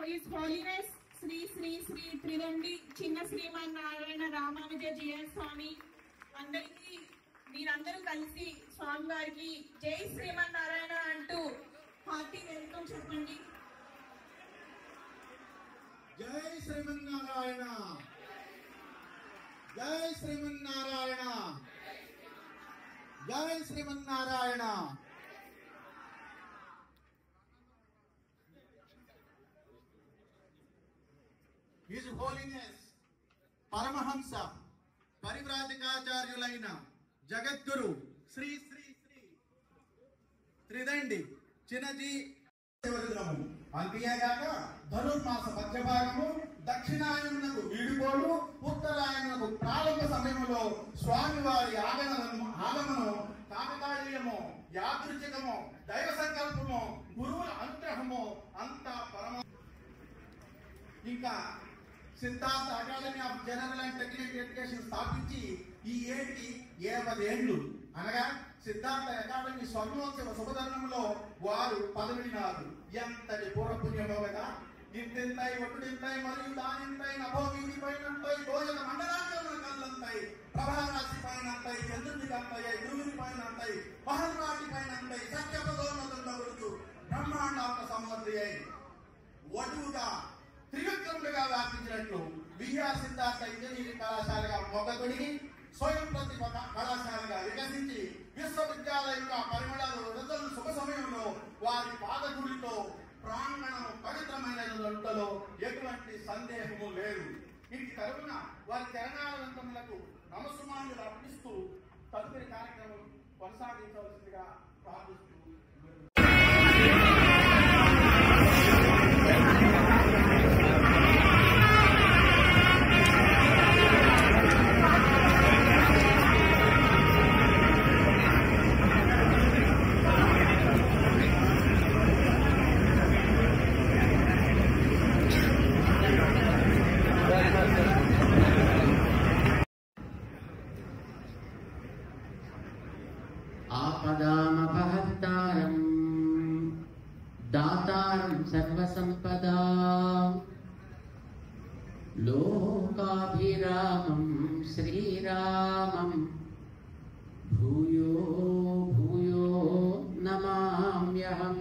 His Holiness Sri Sri Sri Tridandi Chinna Sriman Narayana Ramanuja Jiya Swami Andariki Meerandaru Kalisi Swami Variki Jai Sriman Narayana antu hearty welcome cheppandi. Jai Sriman Narayana. Jai Sriman Narayana. Jai Sriman Narayana. His Holiness Paramahamsa Parivrajakacharyulaina Jagadguru Sri Sri Sri Tridandi Chinaji అంతేగాక ధనుర్మాస మధ్యభాగము దక్షిణాయనకు వీడుకోలు ఉత్తరాయనకు ప్రారంభ సమయంలో స్వామివారి ఆగమనం కాకతాళీయము యాదృచ్ఛికము దైవ సంకల్పము గురువుల అనుగ్రహము అంతా పరమ. ఇంకా Siddhartha academy of general and technical education స్థాపించి ఈ ఏటికి 70 ఏళ్ళు అనగా సిద్ధార్థ అకాడమీ స్వర్ణోత్సవ శుభతరుణంలో వారు పదవినారు. ఎంతటి పూర్వపుణ్యమో కదా. ఇంతెంతై ఒట్టుడింతై మరియు దానింతై నభోవీధి పైనంతై భోజన మండలాంగముల కల్లంతై ప్రభారాశి పైనంతై చంద్రుని కంతై గురువుని పైనంతై మహర్రాశి పైనంతై సత్యపదోన్నతంలో బ్రహ్మాండాత్మ సంబంధి అయి వటువుగా త్రివిక్రముడిగా వ్యాపించినట్లు విద్యా సిద్ధార్థ ఇంజనీరింగ్ కళాశాలగా మొదలుకొని స్వయం ప్రతిభ కళాశాలగా వికసించి విశ్వవిద్యాలయంగా పరిమళాలు రుజులు శుభ సమయంలో వారి పాదగుడితో ప్రాంగణం పవిత్రమైనలో ఎటువంటి సందేహము లేదు. ఇంటి తరపున వారి చరణాలంతములకు నమస్సుమాన్యులు అర్పిస్తూ తదుపరి కార్యక్రమం కొనసాగించవలసిందిగా ప్రార్థిస్తూ ఆపదామపహర్తారం దాతారం సర్వసంపదా లోకాభిరామం శ్రీరామం భూయో భూయో నమామ్యహం.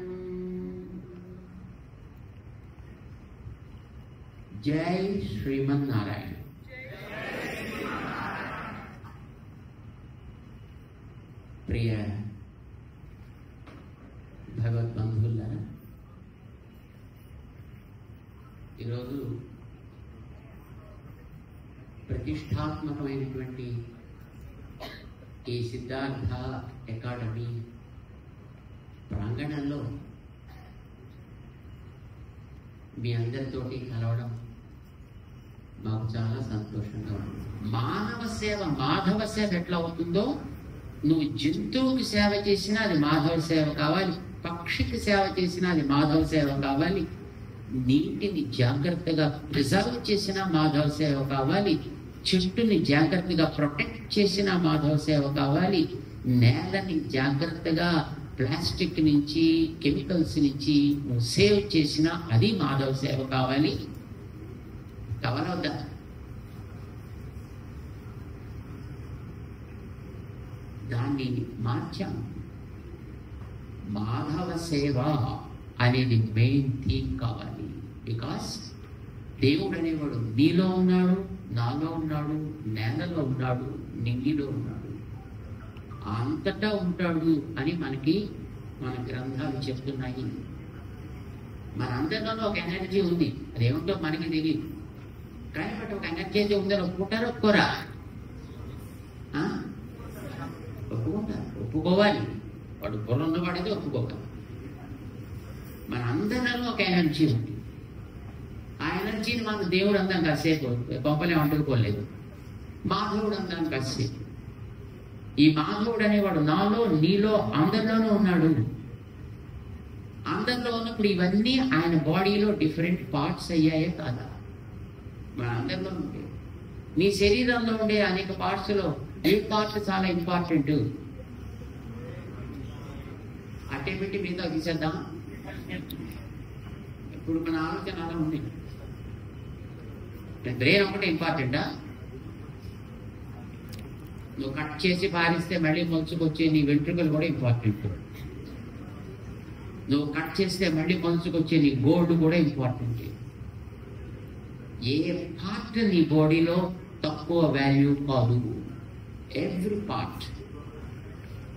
జై శ్రీమన్నారాయణ. ప్రియ భగవద్బంధువులారా, ఈరోజు ప్రతిష్టాత్మకమైనటువంటి ఈ సిద్ధార్థ అకాడమీ ప్రాంగణంలో మీ అందరితోటి కలవడం మాకు చాలా సంతోషంగా ఉంది. మానవ సేవ మాధవ సేవ ఎట్లా అవుతుందో, నువ్వు జంతువుకి సేవ చేసినా అది మాధవ సేవ కావాలి, పక్షికి సేవ చేసినా అది మాధవ సేవ కావాలి, నీటిని జాగ్రత్తగా ప్రిజర్వ్ చేసిన మాధవ సేవ కావాలి, చెట్టుని జాగ్రత్తగా ప్రొటెక్ట్ చేసిన మాధవ సేవ కావాలి, నేలని జాగ్రత్తగా ప్లాస్టిక్ నుంచి కెమికల్స్ నుంచి నువ్వు సేవ్ చేసిన అది మాధవ సేవ కావాలి. కావాలవద్దా? దాన్ని మార్చాం. మాధవ సేవ అనేది మెయిన్ థీమ్ కావాలి. బికాస్ దేవుడు అనేవాడు నీలో ఉన్నాడు, నాలో ఉన్నాడు, నేలలో ఉన్నాడు, నింగిలో ఉన్నాడు, అంతటా ఉంటాడు అని మనకి మన గ్రంథాలు చెప్తున్నాయి. మనందరిలో ఒక ఎనర్జీ ఉంది, అదేమిటో మనకి తెలియదు. కానీ బట్ ఒక ఎనర్జీ అయితే ఉందని ఒప్పుకుంటారా ఒప్పుకోరా? ఒప్పుకుంటారు, ఒప్పుకోవాలి. వాడు బుర్ర ఉన్నవాడైతే ఒప్పుకోవాలి. మన అందరిలో ఒక ఎనర్జీ ఉంది. ఆ ఎనర్జీని మనకు దేవుడు అందాం కాసేపు కొంపలే వండుకోలేదు. మాధవుడు అందాం కాసేపు. ఈ మాధవుడు అనేవాడు నాలో నీలో అందరిలోనూ ఉన్నాడు. అందరిలో ఉన్నప్పుడు ఇవన్నీ ఆయన బాడీలో డిఫరెంట్ పార్ట్స్ అయ్యాయే కాదా? మన అందరిలో ఉండే నీ శరీరంలో ఉండే అనేక పార్ట్స్ లో ఏ పార్ట్ చాలా ఇంపార్టెంట్? అట్టే పెట్టి మిగతా తీసేద్దాం. ఇప్పుడు మన ఆలోచన అలా ఉంది. బ్రెయిన్ ఒకటి ఇంపార్టెంటా? నువ్వు కట్ చేసి పారిస్తే మళ్ళీ మొలుచుకొచ్చే నీ వెంట్రుకలు కూడా ఇంపార్టెంట్. నువ్వు కట్ చేస్తే మళ్ళీ మొలుచుకొచ్చే నీ గోల్డ్ కూడా ఇంపార్టెంట్. ఏ పార్ట్ నీ బాడీలో తక్కువ వాల్యూ కాదు. Every part.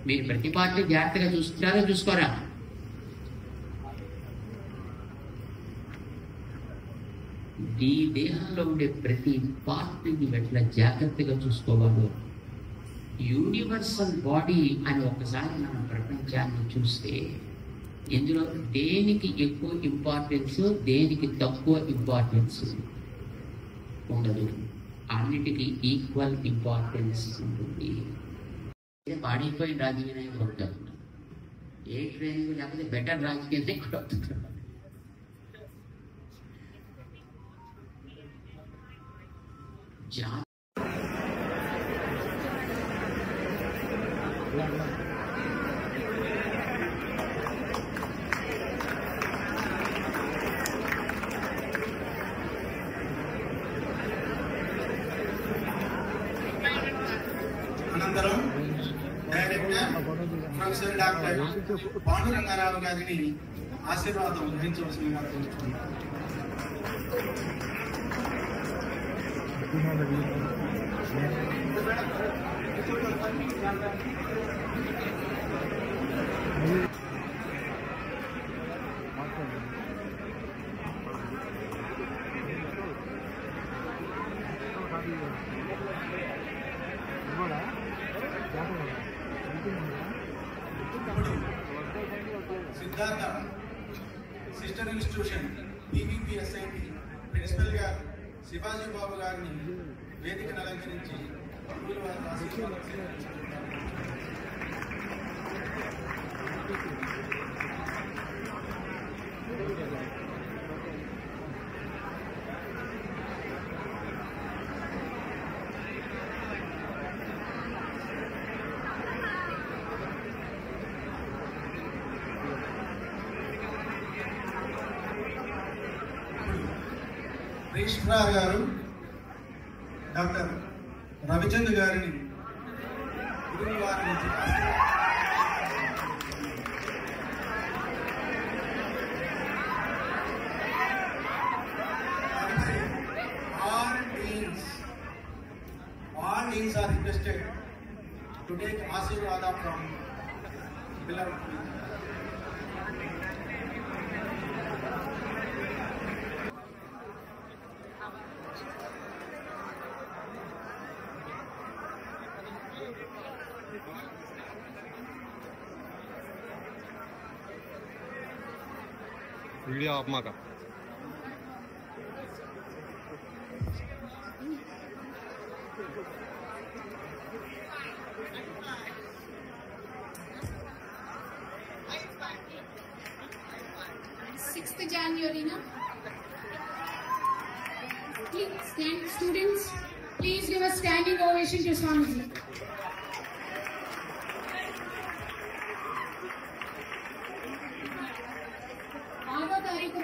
మీరు ప్రతి పార్ట్ జాగ్రత్తగా చూస్తున్నారా, చూసుకోరా? ఈ దేహంలో ఉండే ప్రతి పార్ట్ని ఎట్లా జాగ్రత్తగా చూసుకోవాలో, యూనివర్సల్ బాడీ అని ఒకసారి మనం ప్రపంచాన్ని చూస్తే ఇందులో దేనికి ఎక్కువ ఇంపార్టెన్స్, దేనికి తక్కువ ఇంపార్టెన్స్ ఉండదు. అన్నిటికీ ఈక్వల్ ఇంపార్టెన్స్ ఉంటుంది. పాడైపోయిన రాజకీయ నాయకులు ఉంటారు. ఏ ట్రైనింగ్ లేకపోతే బెటర్ రాజకీయ నాయకులు అవుతున్నారు. అనంతరం డైరెక్టర్ ప్రొఫెసర్ డాక్టర్ పాండురంగారావు గారిని ఆశీర్వాదం గ్రహించవలసిందిగా కోరుతున్నాను. Siddhartha sister institution PVPSIT principal గా శివాజీ బాబు గారిని వేదికను అలంకరించి రిజిస్ట్రార్ గారు డాక్టర్ రవిచంద్ గారిని all deans are requested to take Ashirvada from beloved. Video आप माँ का January, no? Please stand, students. Please give a standing ovation to Swamiji. 6వ తారీఖు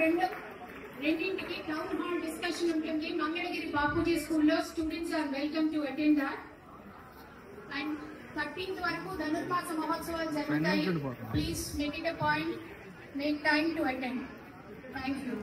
రెండింటికి టౌన్ హాల్ డిస్కషన్ ఉంటుంది. మంగళగిరి బాపూజీ స్కూల్లో students are welcome to attend that. And 13th వరకు ధనుర్మాస మహోత్సవాలు జరుగుతాయి. Please make it a point, make time to attend. Thank you.